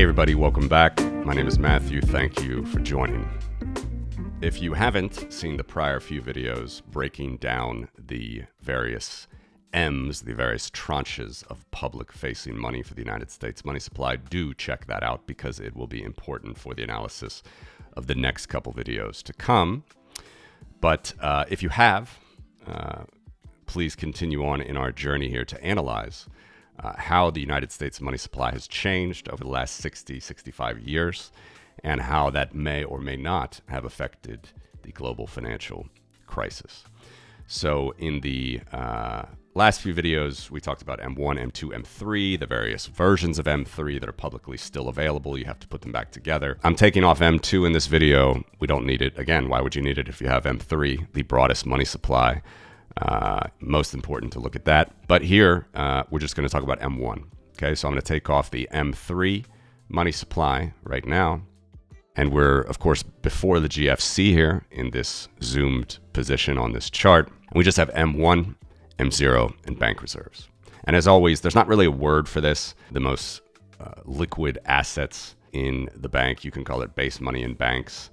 everybody, welcome back. My name is Matthew. Thank you for joining. If you haven't seen the prior few videos breaking down the various M's, the various tranches of public-facing money for the United States money supply, do check that out because it will be important for the analysis of the next couple videos to come. But if you have, please continue on in our journey here to analyze how the United States money supply has changed over the last 60, 65 years, and how that may or may not have affected the global financial crisis. So in the last few videos, we talked about M1, M2, M3, the various versions of M3 that are publicly still available. You have to put them back together. I'm taking off M2 in this video. We don't need it. Again, why would you need it if you have M3, the broadest money supply? Most important to look at that. But here, we're just going to talk about M1. Okay, so I'm going to take off the M3 money supply right now. And we're, of course, before the GFC here in this zoomed position on this chart. We just have M1, M0, and bank reserves. And as always, there's not really a word for this. The most liquid assets in the bank, you can call it base money in banks.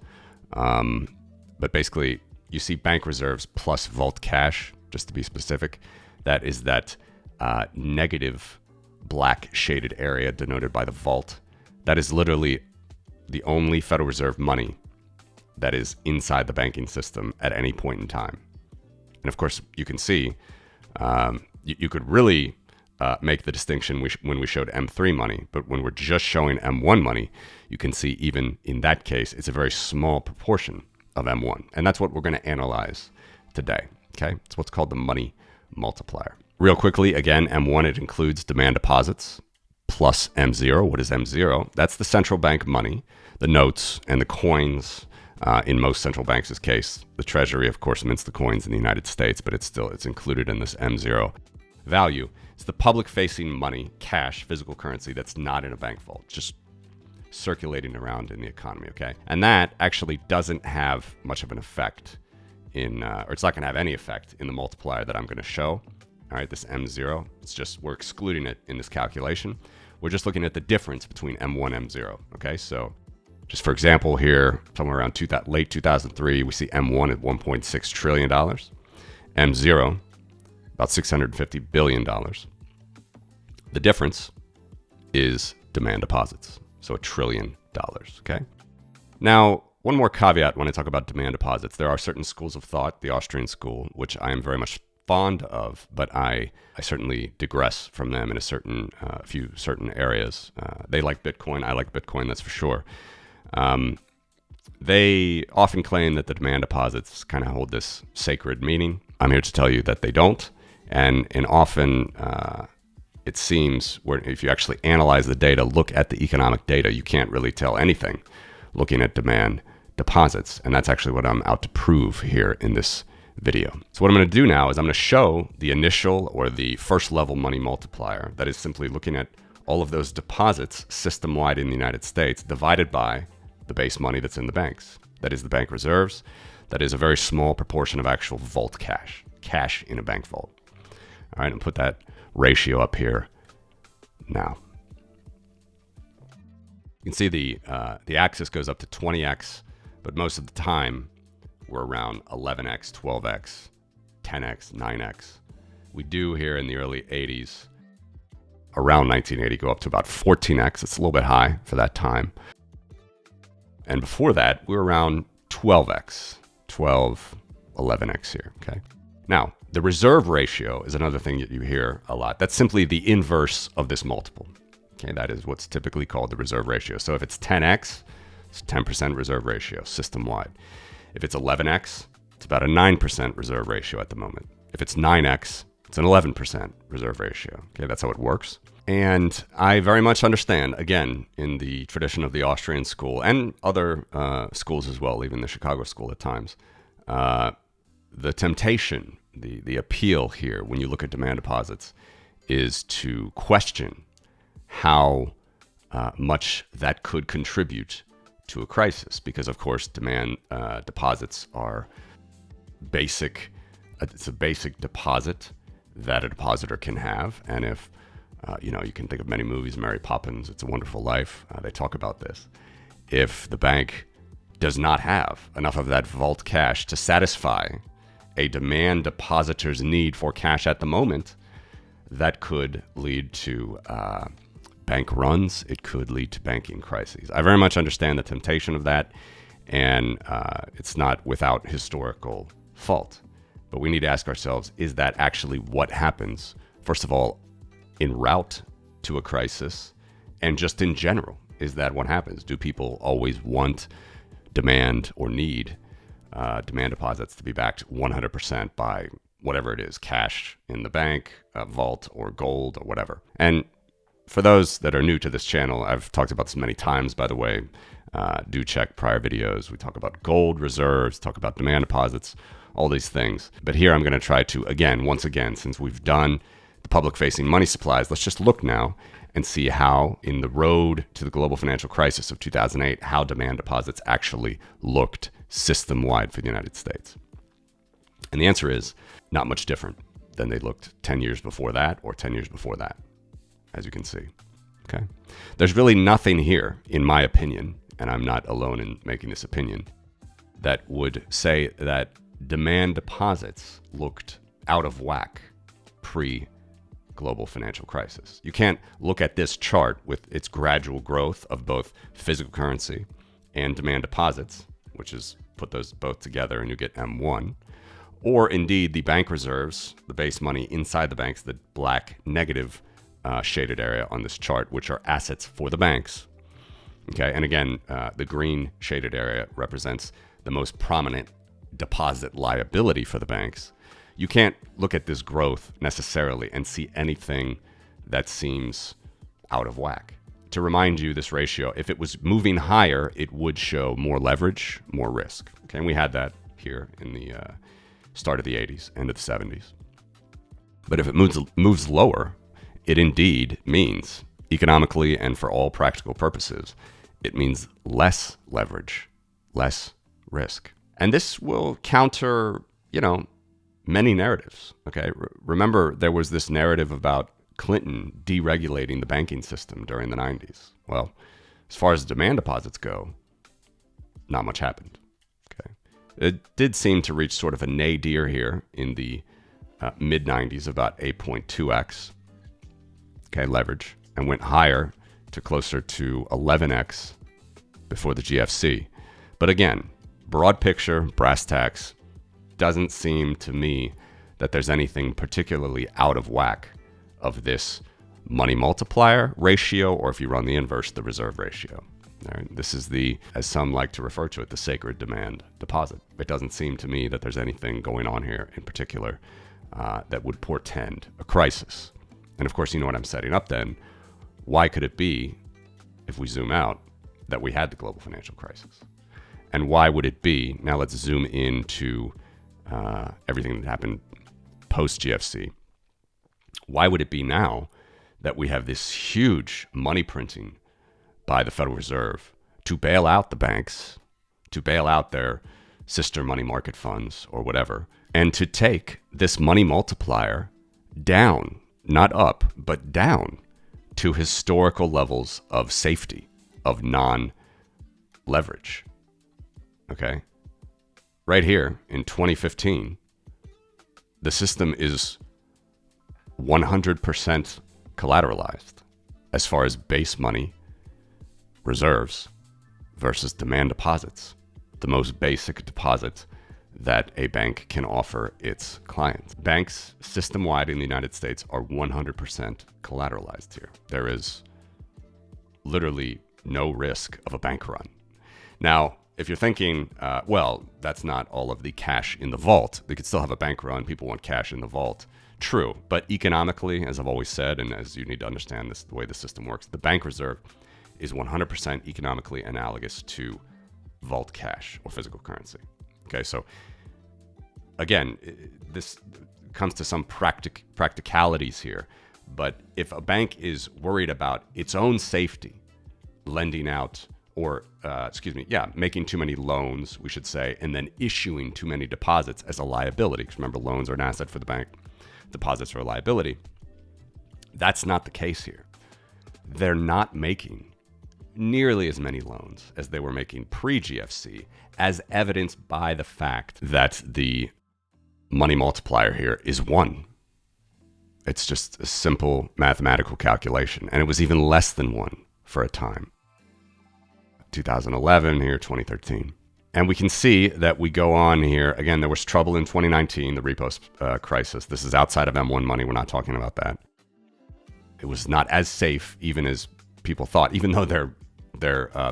But basically, you see bank reserves plus vault cash, just to be specific. That is that negative black shaded area denoted by the vault. That is literally the only Federal Reserve money that is inside the banking system at any point in time. And of course, you can see, you could really make the distinction when we showed M3 money, but when we're just showing M1 money, you can see even in that case, it's a very small proportion of M1. And that's what we're going to analyze today. Okay, it's what's called the money multiplier. Real quickly, again, M1, it includes demand deposits plus M0. What is M0? That's the central bank money, the notes and the coins. In most central banks' case, the Treasury, of course, mints the coins in the United States, but it's included in this M0 value. It's the public-facing money, cash, physical currency that's not in a bank vault, just circulating around in the economy, okay? And that actually doesn't have much of an effect or it's not going to have any effect in the multiplier that I'm going to show. All right, this M0, it's just, we're excluding it in this calculation. We're just looking at the difference between M1 and M0, okay? So just for example here, somewhere around late 2003, we see M1 at $1.6 trillion, M0 about $650 billion. The difference is demand deposits, so $1 trillion, okay? Now, one more caveat when I talk about demand deposits. There are certain schools of thought, the Austrian school, which I am very much fond of, but I certainly digress from them in a few certain areas. They like Bitcoin, I like Bitcoin, that's for sure. They often claim that the demand deposits kind of hold this sacred meaning. I'm here to tell you that they don't. And often it seems if you actually analyze the data, look at the economic data, you can't really tell anything looking at demand deposits. And that's actually what I'm out to prove here in this video. So what I'm going to do now is I'm going to show the initial or the first level money multiplier. That is simply looking at all of those deposits system-wide in the United States divided by the base money that's in the banks. That is the bank reserves. That is a very small proportion of actual vault cash in a bank vault. All right, and put that ratio up here now. You can see the axis goes up to 20x, but most of the time we're around 11x, 12x, 10x, 9x. We do here in the early 80s, around 1980, go up to about 14x. It's a little bit high for that time. And before that, we were around 12x, 12, 11x here, okay? Now, the reserve ratio is another thing that you hear a lot. That's simply the inverse of this multiple. Okay, that is what's typically called the reserve ratio. So if it's 10x, it's 10% reserve ratio system-wide. If it's 11x, it's about a 9% reserve ratio at the moment. If it's 9x, it's an 11% reserve ratio. Okay, that's how it works. And I very much understand, again, in the tradition of the Austrian school and other schools as well, even the Chicago school at times, the temptation, the appeal here when you look at demand deposits is to question how much that could contribute to a crisis, because of course demand deposits are basic. It's a basic deposit that a depositor can have, and if You can think of many movies, Mary Poppins, It's a Wonderful Life. They talk about this. If the bank does not have enough of that vault cash to satisfy a demand depositor's need for cash at the moment, that could lead to bank runs. It could lead to banking crises. I very much understand the temptation of that, and it's not without historical fault. But we need to ask ourselves, is that actually what happens, first of all, en route to a crisis, and just in general? Is that what happens? Do people always want, demand, or need demand deposits to be backed 100% by whatever it is, cash in the bank, vault, or gold, or whatever? And for those that are new to this channel, I've talked about this many times, by the way. Do check prior videos. We talk about gold reserves, talk about demand deposits, all these things. But here I'm going to try to, once again, since we've done the public-facing money supplies, let's just look now and see how, in the road to the global financial crisis of 2008, how demand deposits actually looked system-wide for the United States. And the answer is not much different than they looked 10 years before that or 10 years before that, as you can see. Okay? There's really nothing here, in my opinion, and I'm not alone in making this opinion, that would say that demand deposits looked out of whack pre-global financial crisis. You can't look at this chart with its gradual growth of both physical currency and demand deposits, which is put those both together and you get M1, or indeed the bank reserves, the base money inside the banks, the black negative shaded area on this chart, which are assets for the banks. Okay, and again, the green shaded area represents the most prominent deposit liability for the banks. You can't look at this growth necessarily and see anything that seems out of whack. To remind you, this ratio, if it was moving higher, it would show more leverage, more risk. Okay, and we had that here in the start of the 80s, end of the 70s. But if it moves lower, it indeed means, economically and for all practical purposes, it means less leverage, less risk. And this will counter, many narratives. Okay, remember there was this narrative about Clinton deregulating the banking system during the 90s. Well, as far as demand deposits go, not much happened. Okay, it did seem to reach sort of a nadir here in the mid 90s, about 8.2x. Okay, leverage, and went higher to closer to 11x before the GFC. But again, broad picture, brass tacks, doesn't seem to me that there's anything particularly out of whack of this money multiplier ratio, or if you run the inverse, the reserve ratio. All right? This is the, as some like to refer to it, the sacred demand deposit. It doesn't seem to me that there's anything going on here in particular that would portend a crisis. And of course, you know what I'm setting up then. Why could it be, if we zoom out, that we had the global financial crisis? And why would it be, now let's zoom into everything that happened post-GFC. Why would it be now that we have this huge money printing by the Federal Reserve to bail out the banks, to bail out their sister money market funds or whatever, and to take this money multiplier down, not up, but down to historical levels of safety, of non-leverage? Okay? Right here in 2015, the system is 100% collateralized as far as base money reserves versus demand deposits, the most basic deposit that a bank can offer its clients. Banks system-wide in the United States are 100% collateralized here. There is literally no risk of a bank run. Now, if you're thinking, well, that's not all of the cash in the vault. They could still have a bank run. People want cash in the vault. True. But economically, as I've always said, and as you need to understand this, the way the system works, the bank reserve is 100% economically analogous to vault cash or physical currency. Okay, so again, this comes to some practicalities here. But if a bank is worried about its own safety, lending out, or making too many loans, we should say, and then issuing too many deposits as a liability, because remember, loans are an asset for the bank, deposits are a liability, That's not the case here. They're not making nearly as many loans as they were making pre-GFC, as evidenced by the fact that the money multiplier here is 1. It's just a simple mathematical calculation. And it was even less than 1 for a time. 2011 here, 2013. And we can see that we go on here. Again, there was trouble in 2019, the repo crisis. This is outside of M1 money. We're not talking about that. It was not as safe even as people thought, even though their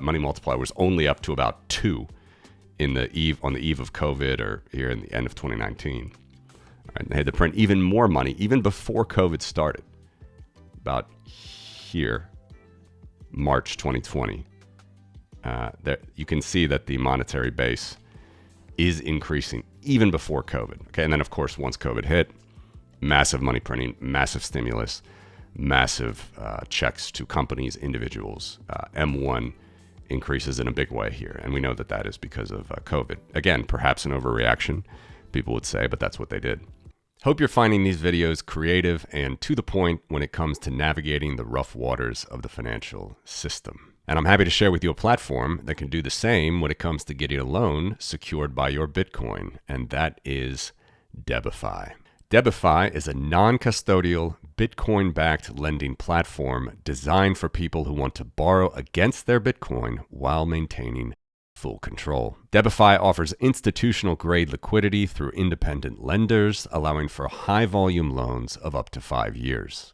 money multiplier was only up to about 2 on the eve of COVID, or here in the end of 2019. All right, they had to print even more money even before COVID started. About here, March 2020. There, you can see that the monetary base is increasing even before COVID. Okay, and then of course once COVID hit, massive money printing, massive stimulus, massive checks to companies, individuals. M1 increases in a big way here, and we know that that is because of COVID. Again, perhaps an overreaction, people would say, but that's what they did. Hope you're finding these videos creative and to the point when it comes to navigating the rough waters of the financial system. And I'm happy to share with you a platform that can do the same when it comes to getting a loan secured by your Bitcoin, and that is Debify. Debify is a non-custodial, Bitcoin-backed lending platform designed for people who want to borrow against their Bitcoin while maintaining full control. Debify offers institutional-grade liquidity through independent lenders, allowing for high-volume loans of up to 5 years.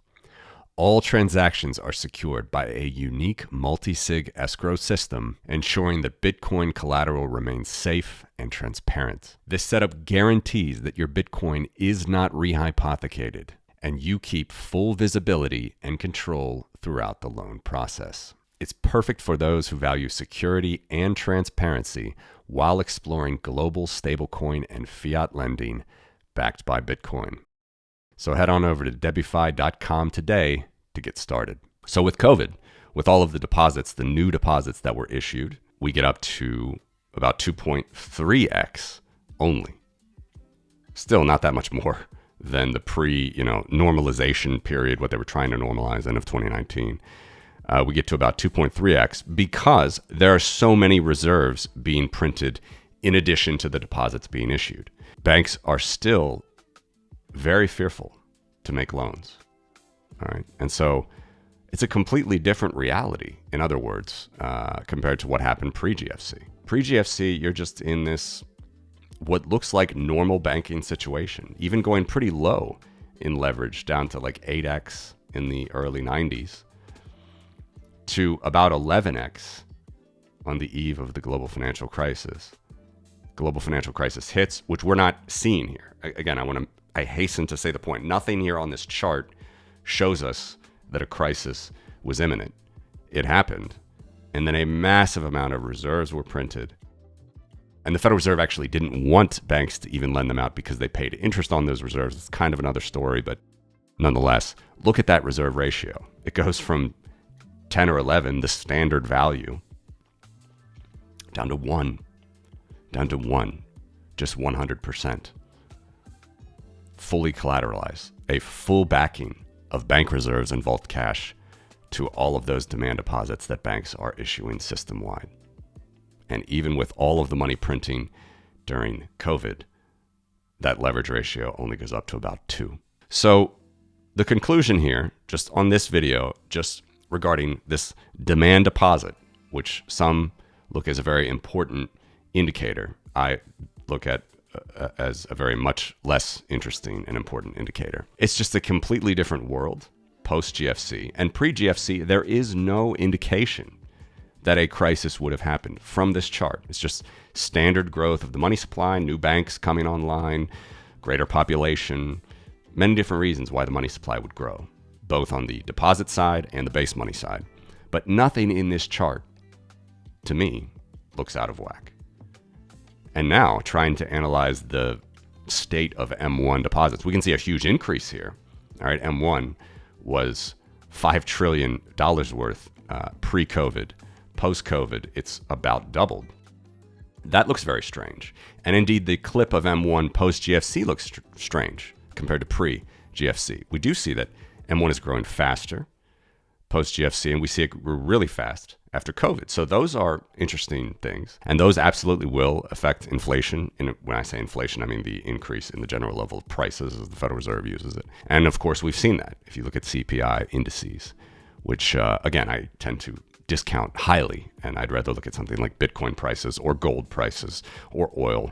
All transactions are secured by a unique multi-sig escrow system, ensuring that Bitcoin collateral remains safe and transparent. This setup guarantees that your Bitcoin is not rehypothecated, and you keep full visibility and control throughout the loan process. It's perfect for those who value security and transparency while exploring global stablecoin and fiat lending backed by Bitcoin. So head on over to debify.com today to get started. So with COVID, with all of the deposits, the new deposits that were issued, we get up to about 2.3x only. Still not that much more than the normalization period, what they were trying to normalize end of 2019. We get to about 2.3x because there are so many reserves being printed in addition to the deposits being issued. Banks are still very fearful to make loans. All right. And so it's a completely different reality, in other words, compared to what happened pre-GFC. Pre-GFC, you're just in this, what looks like normal banking situation, even going pretty low in leverage down to like 8x in the early 90s to about 11x on the eve of the global financial crisis. Global financial crisis hits, which we're not seeing here. Again, I hasten to say the point. Nothing here on this chart shows us that a crisis was imminent. It happened, and then a massive amount of reserves were printed. And the Federal Reserve actually didn't want banks to even lend them out because they paid interest on those reserves. It's kind of another story, but nonetheless, look at that reserve ratio. It goes from 10 or 11, the standard value, down to 1, just 100%. Fully collateralized, a full backing of bank reserves and vault cash to all of those demand deposits that banks are issuing system-wide. And even with all of the money printing during COVID, that leverage ratio only goes up to about 2. So the conclusion here, just on this video, just regarding this demand deposit, which some look as a very important indicator, I look at as a very much less interesting and important indicator. It's just a completely different world post-GFC. And pre-GFC, there is no indication that a crisis would have happened from this chart. It's just standard growth of the money supply, new banks coming online, greater population, many different reasons why the money supply would grow, both on the deposit side and the base money side. But nothing in this chart, to me, looks out of whack. And now, trying to analyze the state of M1 deposits, we can see a huge increase here. All right, M1 was $5 trillion worth pre-COVID. Post-COVID, it's about doubled. That looks very strange. And indeed, the clip of M1 post-GFC looks strange compared to pre-GFC. We do see that M1 is growing faster post-GFC, and we see it grew really fast after COVID. So those are interesting things. And those absolutely will affect inflation. And when I say inflation, I mean the increase in the general level of prices as the Federal Reserve uses it. And of course, we've seen that. If you look at CPI indices, which again, I tend to discount highly, and I'd rather look at something like Bitcoin prices or gold prices or oil,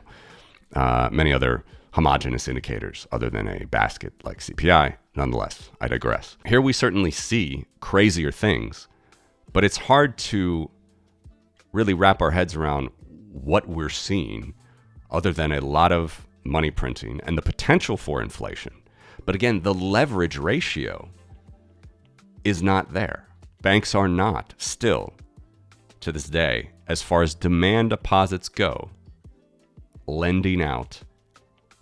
many other homogeneous indicators other than a basket like CPI. Nonetheless, I digress. Here we certainly see crazier things, but it's hard to really wrap our heads around what we're seeing other than a lot of money printing and the potential for inflation. But again, the leverage ratio is not there. Banks are not still, to this day, as far as demand deposits go, lending out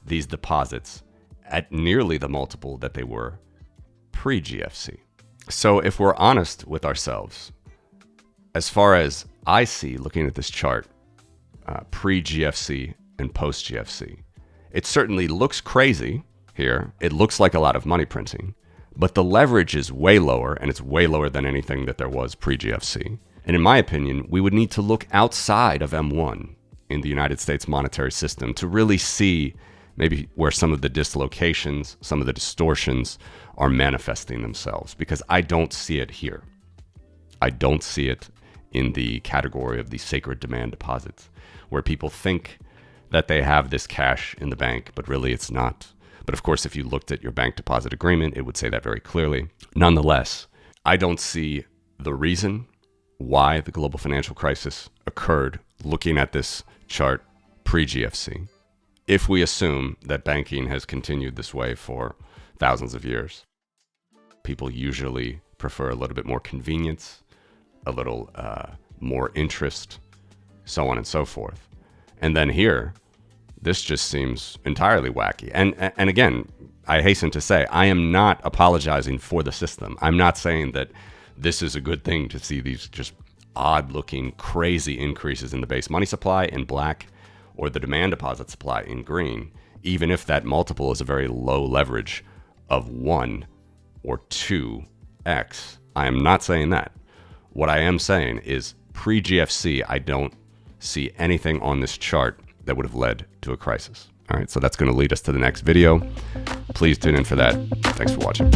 these deposits at nearly the multiple that they were pre-GFC. So if we're honest with ourselves, as far as I see looking at this chart, pre-GFC and post-GFC, it certainly looks crazy here. It looks like a lot of money printing, but the leverage is way lower, and it's way lower than anything that there was pre-GFC. And in my opinion, we would need to look outside of M1 in the United States monetary system to really see maybe where some of the dislocations, some of the distortions are manifesting themselves, because I don't see it here. I don't see it in the category of the sacred demand deposits, where people think that they have this cash in the bank, but really it's not. But of course, if you looked at your bank deposit agreement, it would say that very clearly. Nonetheless, I don't see the reason why the global financial crisis occurred looking at this chart pre-GFC. If we assume that banking has continued this way for thousands of years, people usually prefer a little bit more convenience, a little more interest, so on and so forth. And then here, this just seems entirely wacky. And again, I hasten to say, I am not apologizing for the system. I'm not saying that this is a good thing to see these just odd-looking, crazy increases in the base money supply in black, or the demand deposit supply in green, even if that multiple is a very low leverage of 1 or 2x. I am not saying that. What I am saying is pre-GFC, I don't see anything on this chart that would have led to a crisis. All right, so that's going to lead us to the next video. Please tune in for that. Thanks for watching.